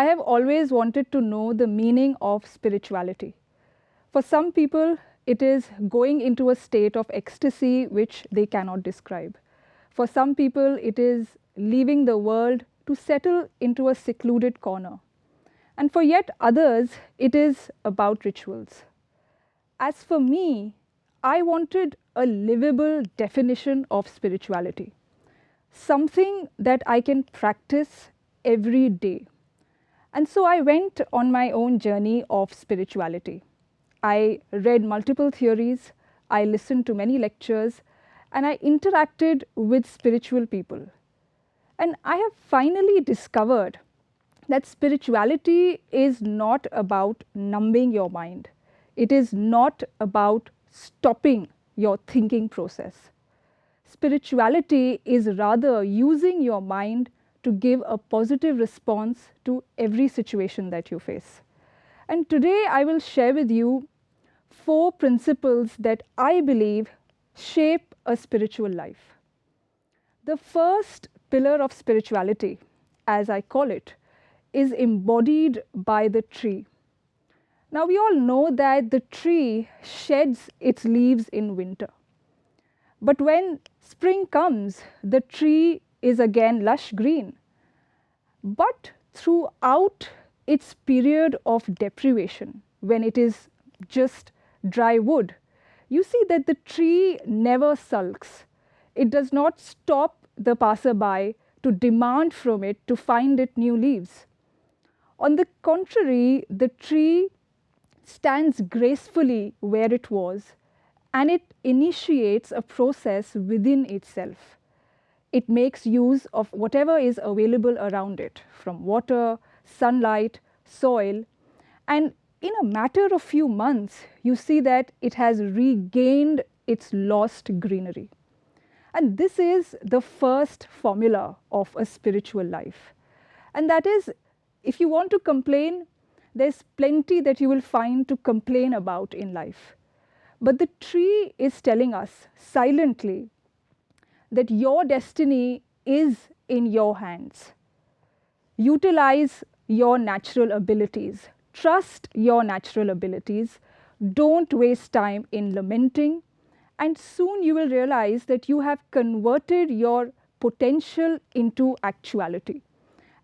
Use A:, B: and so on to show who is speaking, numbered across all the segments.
A: I have always wanted to know the meaning of spirituality. For some people, it is going into a state of ecstasy which they cannot describe. For some people, it is leaving the world to settle into a secluded corner. And for yet others, it is about rituals. As for me, I wanted a livable definition of spirituality, something that I can practice every day. And so I went on my own journey of spirituality. I read multiple theories, I listened to many lectures, and I interacted with spiritual people. And I have finally discovered that spirituality is not about numbing your mind. It is not about stopping your thinking process. Spirituality is rather using your mind to give a positive response to every situation that you face. And today I will share with you 4 principles that I believe shape a spiritual life. The first pillar of spirituality, as I call it, is embodied by the tree. Now we all know that the tree sheds its leaves in winter. But when spring comes, the tree is again lush green. But throughout its period of deprivation, when it is just dry wood, you see that the tree never sulks. It does not stop the passerby to demand from it to find it new leaves. On the contrary, the tree stands gracefully where it was, and it initiates a process within itself. It makes use of whatever is available around it, from water, sunlight, soil, and in a matter of few months, you see that it has regained its lost greenery. And this is the first formula of a spiritual life. And that is, if you want to complain, there's plenty that you will find to complain about in life. But the tree is telling us silently that your destiny is in your hands. Utilize your natural abilities. Trust your natural abilities. Don't waste time in lamenting. And soon you will realize that you have converted your potential into actuality.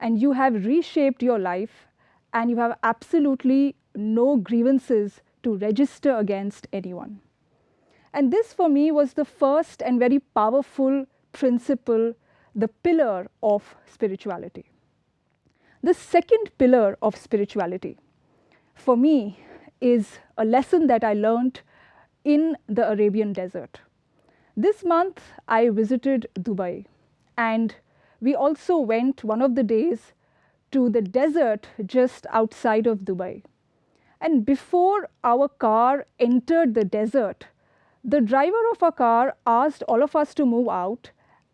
A: And you have reshaped your life, and you have absolutely no grievances to register against anyone. And this for me was the first and very powerful principle, the pillar of spirituality. The second pillar of spirituality for me is a lesson that I learned in the Arabian desert. This month I visited Dubai, and we also went one of the days to the desert just outside of Dubai. And before our car entered the desert, the driver of our car asked all of us to move out,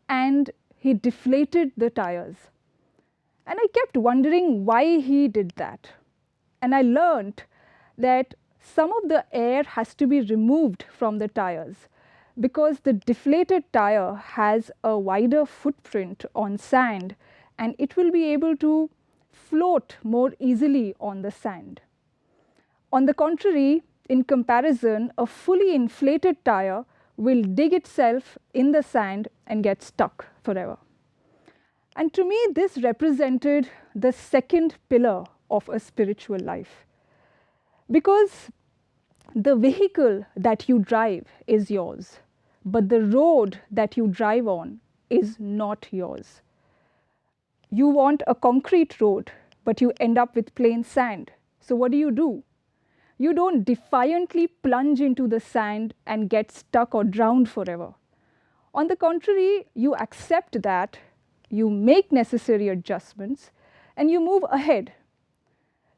A: and he deflated the tires. And I kept wondering why he did that. And I learned that some of the air has to be removed from the tires because the deflated tire has a wider footprint on sand, and it will be able to float more easily on the sand. On the contrary, in comparison, a fully inflated tire will dig itself in the sand and get stuck forever. And to me, this represented the second pillar of a spiritual life. Because the vehicle that you drive is yours, but the road that you drive on is not yours. You want a concrete road, but you end up with plain sand. So what do? You don't defiantly plunge into the sand and get stuck or drowned forever. On the contrary, you accept that, you make necessary adjustments, and you move ahead.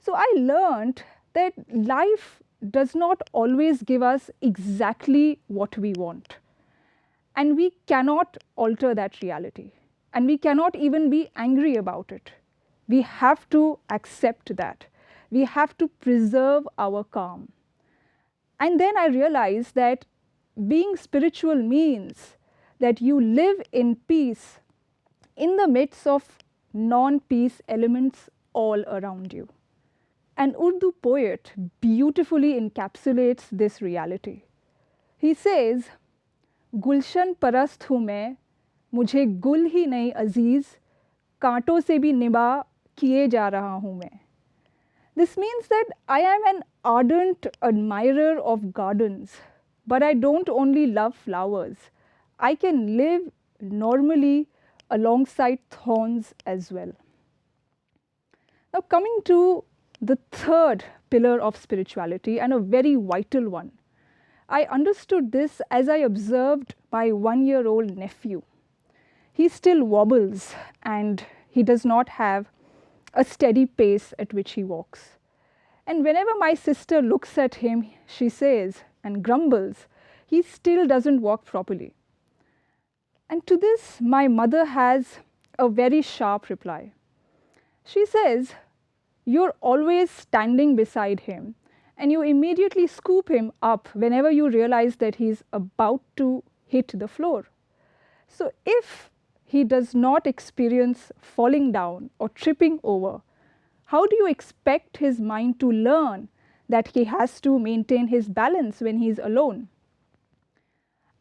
A: So I learned that life does not always give us exactly what we want. And we cannot alter that reality. And we cannot even be angry about it. We have to accept that. We have to preserve our calm. And then I realized that being spiritual means that you live in peace in the midst of non-peace elements all around you. An Urdu poet beautifully encapsulates this reality. He says, गुलशन परस्त हूँ मैं, मुझे गुल ही नहीं अजीज़, कांटों से भी निभा किए जा रहा हूँ मैं. This means that I am an ardent admirer of gardens, but I don't only love flowers. I can live normally alongside thorns as well. Now, coming to the third pillar of spirituality, and a very vital one. I understood this as I observed my 1-year-old nephew. He still wobbles and he does not have a steady pace at which he walks. And whenever my sister looks at him, she says and grumbles, he still doesn't walk properly. And to this, my mother has a very sharp reply. She says, you're always standing beside him and you immediately scoop him up whenever you realize that he's about to hit the floor. So if he does not experience falling down or tripping over, how do you expect his mind to learn that he has to maintain his balance when he's alone?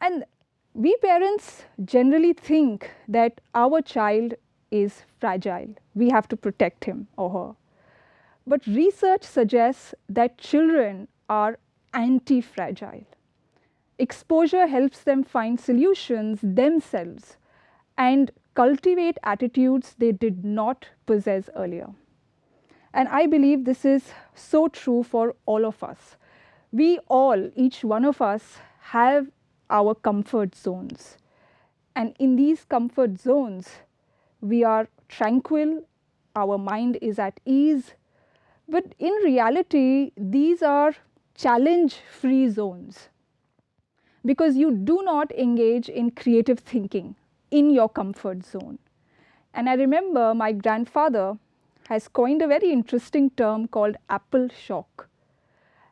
A: And we parents generally think that our child is fragile. We have to protect him or her. But research suggests that children are anti-fragile. Exposure helps them find solutions themselves and cultivate attitudes they did not possess earlier. And I believe this is so true for all of us. We all, each one of us, have our comfort zones. And in these comfort zones, we are tranquil, our mind is at ease. But in reality, these are challenge-free zones because you do not engage in creative thinking in your comfort zone. And I remember my grandfather has coined a very interesting term called apple shock.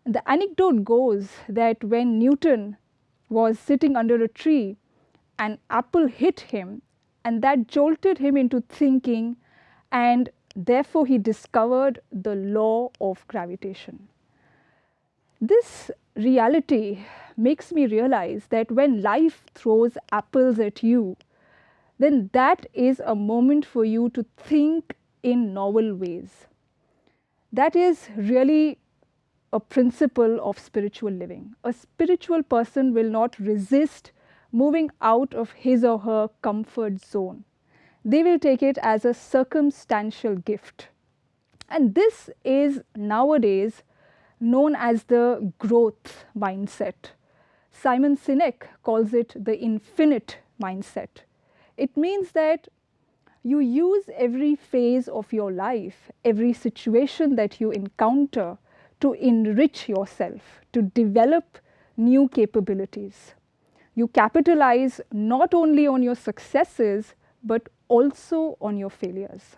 A: The anecdote goes that when Newton was sitting under a tree, an apple hit him and that jolted him into thinking, and therefore he discovered the law of gravitation. This reality makes me realize that when life throws apples at you, then that is a moment for you to think in novel ways. That is really a principle of spiritual living. A spiritual person will not resist moving out of his or her comfort zone. They will take it as a circumstantial gift. And this is nowadays known as the growth mindset. Simon Sinek calls it the infinite mindset. It means that you use every phase of your life, every situation that you encounter to enrich yourself, to develop new capabilities. You capitalize not only on your successes, but also on your failures.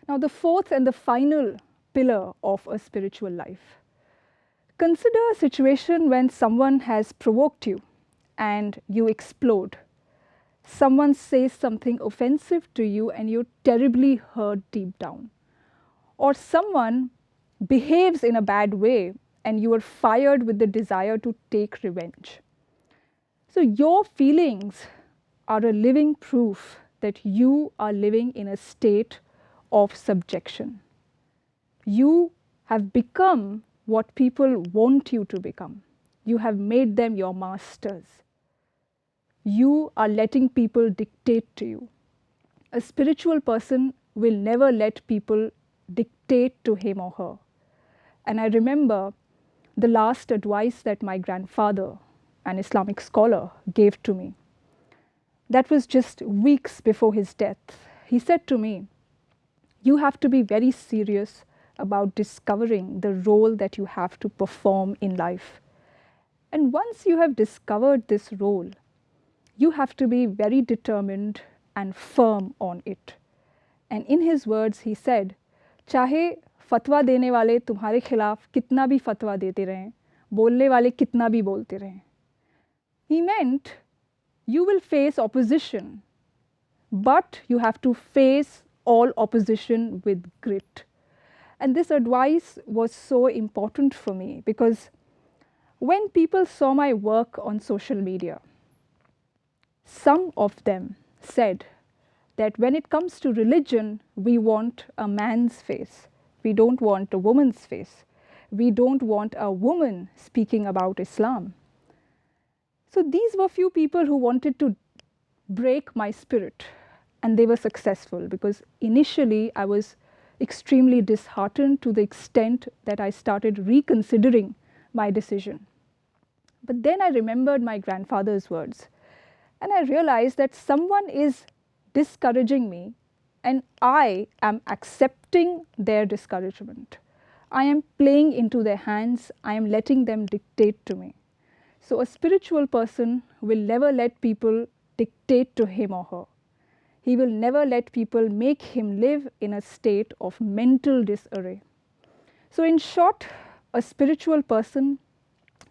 A: Now, the fourth and the final pillar of a spiritual life. Consider a situation when someone has provoked you and you explode. Someone says something offensive to you and you're terribly hurt deep down. Or someone behaves in a bad way and you are fired with the desire to take revenge. So your feelings are a living proof that you are living in a state of subjection. You have become what people want you to become. You have made them your masters. You are letting people dictate to you. A spiritual person will never let people dictate to him or her. And I remember the last advice that my grandfather, an Islamic scholar, gave to me. That was just weeks before his death. He said to me, you have to be very serious about discovering the role that you have to perform in life. And once you have discovered this role, you have to be very determined and firm on it. And in his words, he said, चाहे फतवा देने वाले तुम्हारे खिलाफ कितना भी फतवा देते रहें, बोलने वाले कितना भी बोलते रहें. He meant you will face opposition, but you have to face all opposition with grit. And this advice was so important for me because when people saw my work on social media, some of them said that when it comes to religion, we want a man's face. We don't want a woman's face. We don't want a woman speaking about Islam. So these were few people who wanted to break my spirit, and they were successful because initially I was extremely disheartened to the extent that I started reconsidering my decision. But then I remembered my grandfather's words, and I realized that someone is discouraging me and I am accepting their discouragement. I am playing into their hands, I am letting them dictate to me. So a spiritual person will never let people dictate to him or her. He will never let people make him live in a state of mental disarray. So in short, a spiritual person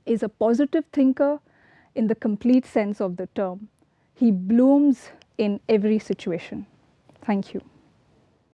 A: is a positive thinker in the complete sense of the term. He blooms in every situation. Thank you.